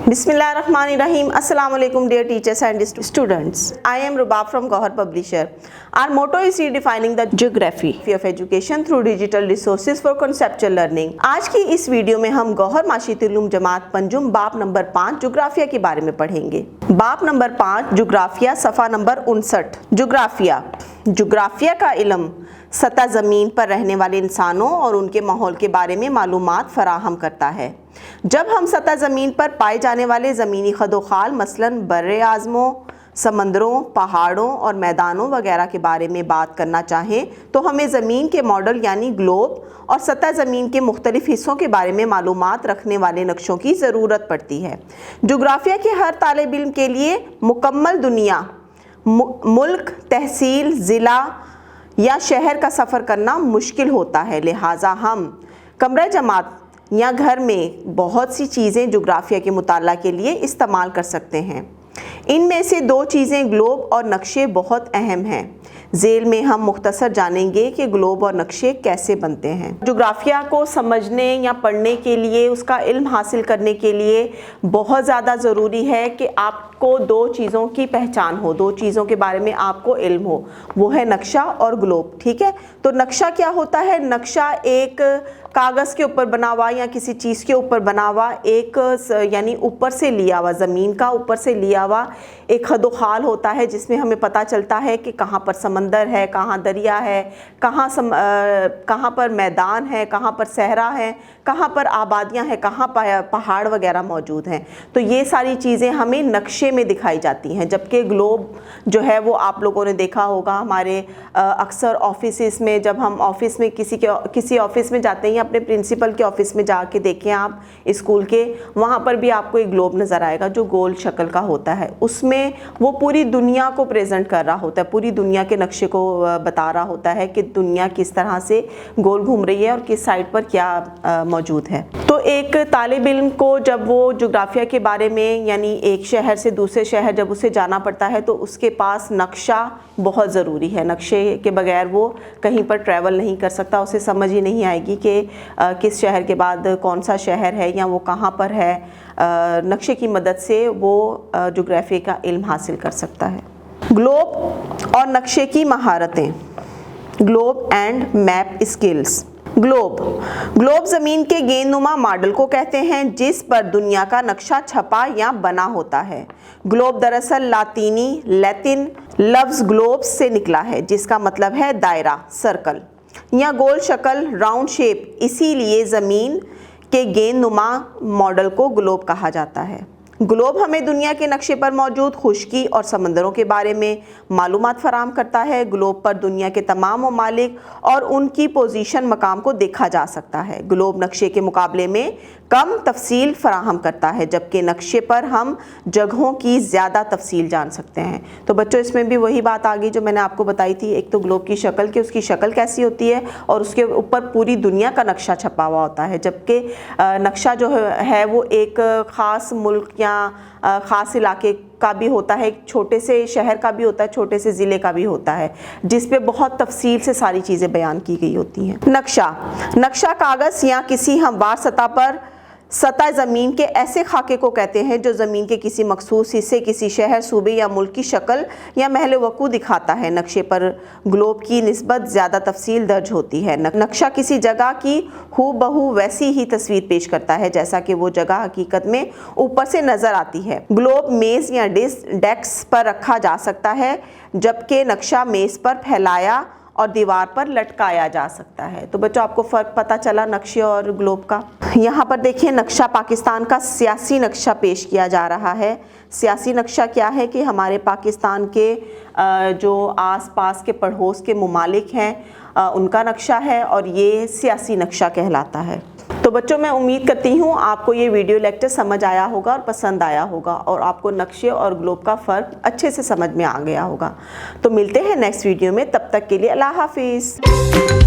Bismillahirrahmanirrahim. Assalamu alaikum dear teachers and students. I am Rubab from Gauhar Publisher. Our motto is redefining the geography of education through digital resources for conceptual learning. आज की इस video में हम गौहर माशीतुल जमात पंजुम बाब number 5 जोग्राफिया के बारे में पढ़ेंगे। बाब नंबर 5 जोग्राफिया सफ़ा नंबर 59। जोग्राफिया का इल्म सतह ज़मीन पर रहने वाले इंसानों और उनके माहौल के बारे में मालूमात फराहम करता है। जब हम सतह ज़मीन पर पाए जाने वाले ज़मीनी खदोखाल मसलन बर्रे आज़मों, समंदरों, पहाड़ों और मैदानों वगैरह के बारे में बात करना चाहें तो हमें ज़मीन के मॉडल यानी ग्लोब और सतह ज़मीन के मुख्तलिफ हिस्सों के बारे में मालूमात रखने वाले नक्शों की ज़रूरत पड़ती है। जोग्राफिया के हर तालिब इल्म के लिए मुकम्मल दुनिया, मुल्क, तहसील, ज़िला या शहर का सफ़र करना मुश्किल होता है, लिहाजा हम कमरा जमात या घर में बहुत सी चीज़ें जोग्राफिया के मुताला के लिए इस्तेमाल कर सकते हैं। इनमें से दो चीज़ें ग्लोब और नक्शे बहुत अहम हैं। ज़ेल में हम मुख्तसर जानेंगे कि ग्लोब और नक्शे कैसे बनते हैं। जोग्राफिया को समझने या पढ़ने के लिए, उसका इल्म हासिल करने के लिए बहुत ज़्यादा ज़रूरी है कि आपको दो चीज़ों की पहचान हो, दो चीज़ों के बारे में आपको इल्म हो, वो है नक्शा और ग्लोब। ठीक है, तो नक्शा क्या होता है? नक्शा एक कागज़ के ऊपर बना हुआ या किसी चीज़ के ऊपर बना हुआ एक यानी ऊपर से लिया हुआ, ज़मीन का ऊपर से लिया हुआ एक खदोखाल होता है जिसमें हमें पता चलता है कि कहाँ पर समंदर है, कहाँ दरिया है, कहाँ पर मैदान है, कहाँ पर सहरा है, कहाँ पर आबादियाँ हैं, कहाँ पहाड़ वगैरह मौजूद हैं। तो ये सारी चीज़ें हमें नक्शे में दिखाई जाती हैं। जबकि ग्लोब जो है वो आप लोगों ने देखा होगा हमारे अक्सर ऑफिस में, जब हम ऑफिस में किसी ऑफिस में जाते हैं, अपने प्रिंसिपल के ऑफिस में जाके देखें आप स्कूल के, वहाँ पर भी आपको एक ग्लोब नज़र आएगा जो गोल शक्ल का होता है। उसमें वो पूरी दुनिया को प्रेजेंट कर रहा होता है, पूरी दुनिया के नक्शे को बता रहा होता है कि दुनिया किस तरह से गोल घूम रही है और किस साइड पर क्या मौजूद है। तो एक तालिब इल्म को जब वो जोग्राफिया के बारे में यानी एक शहर से दूसरे शहर जब उसे जाना पड़ता है तो उसके पास नक्शा बहुत ज़रूरी है। नक्शे के बगैर वो कहीं पर ट्रैवल नहीं कर सकता, उसे समझ ही नहीं आएगी कि किस शहर के बाद कौन सा शहर है या वो कहाँ पर है। नक्शे की मदद से वो जोग्राफी का इल्म हासिल कर सकता है। ग्लोब और नक्शे की महारतें, globe and map skills. Globe ज़मीन के गेंदनुमा मॉडल को कहते हैं जिस पर दुनिया का नक्शा छपा या बना होता है। ग्लोब दरअसल लैतिन लफ्ज़ ग्लोब से निकला है जिसका मतलब है दायरा, सर्कल या गोल शक्ल, राउंड शेप। इसीलिए ज़मीन के गेंदनुमा मॉडल को ग्लोब कहा जाता है। ग्लोब हमें दुनिया के नक्शे पर मौजूद खुश्की और समंदरों के बारे में मालूमात फराहम करता है। ग्लोब पर दुनिया के तमाम ममालिक और उनकी पोजीशन मकाम को देखा जा सकता है। ग्लोब नक्शे के मुकाबले में कम तफसील फराहम करता है, जबकि नक्शे पर हम जगहों की ज़्यादा तफसील जान सकते हैं। तो बच्चों, इसमें भी वही बात आ गई जो मैंने आपको बताई थी। एक तो ग्लोब की शक्ल, कि उसकी शक्ल कैसी होती है और उसके ऊपर पूरी दुनिया का नक्शा छपा हुआ होता है, जबकि नक्शा जो है वो एक ख़ास मुल्क या ख़ास इलाके का भी होता है, एक छोटे से शहर का भी होता है, छोटे से ज़िले का भी होता है, जिस पे बहुत तफसील से सारी चीज़ें बयान की गई होती हैं। नक्शा कागज़ या किसी हमवार सतह पर सतह ज़मीन के ऐसे खाके को कहते हैं जो ज़मीन के किसी मखसूस हिस्से, किसी शहर, सूबे या मुल्क की शक्ल या महल वक़ू दिखाता है। नक्शे पर ग्लोब की निस्बत ज़्यादा तफसील दर्ज होती है। नक्शा किसी जगह की हूबहू वैसी ही तस्वीर पेश करता है जैसा कि वो जगह हकीकत में ऊपर से नज़र आती है। ग्लोब मेज़ या डेस्क पर रखा जा सकता है, जबकि नक्शा मेज़ पर फैलाया और दीवार पर लटकाया जा सकता है। तो बच्चों, आपको फ़र्क पता चला नक्शे और ग्लोब का। यहाँ पर देखिए, नक्शा पाकिस्तान का सियासी नक्शा पेश किया जा रहा है। सियासी नक्शा क्या है कि हमारे पाकिस्तान के जो आसपास के पड़ोस के ममालिक हैं उनका नक्शा है और ये सियासी नक्शा कहलाता है। तो बच्चों, मैं उम्मीद करती हूँ आपको ये वीडियो लेक्चर समझ आया होगा और पसंद आया होगा और आपको नक्शे और ग्लोब का फ़र्क अच्छे से समझ में आ गया होगा। तो मिलते हैं नेक्स्ट वीडियो में, तब तक के लिए अल्लाह हाफिज़।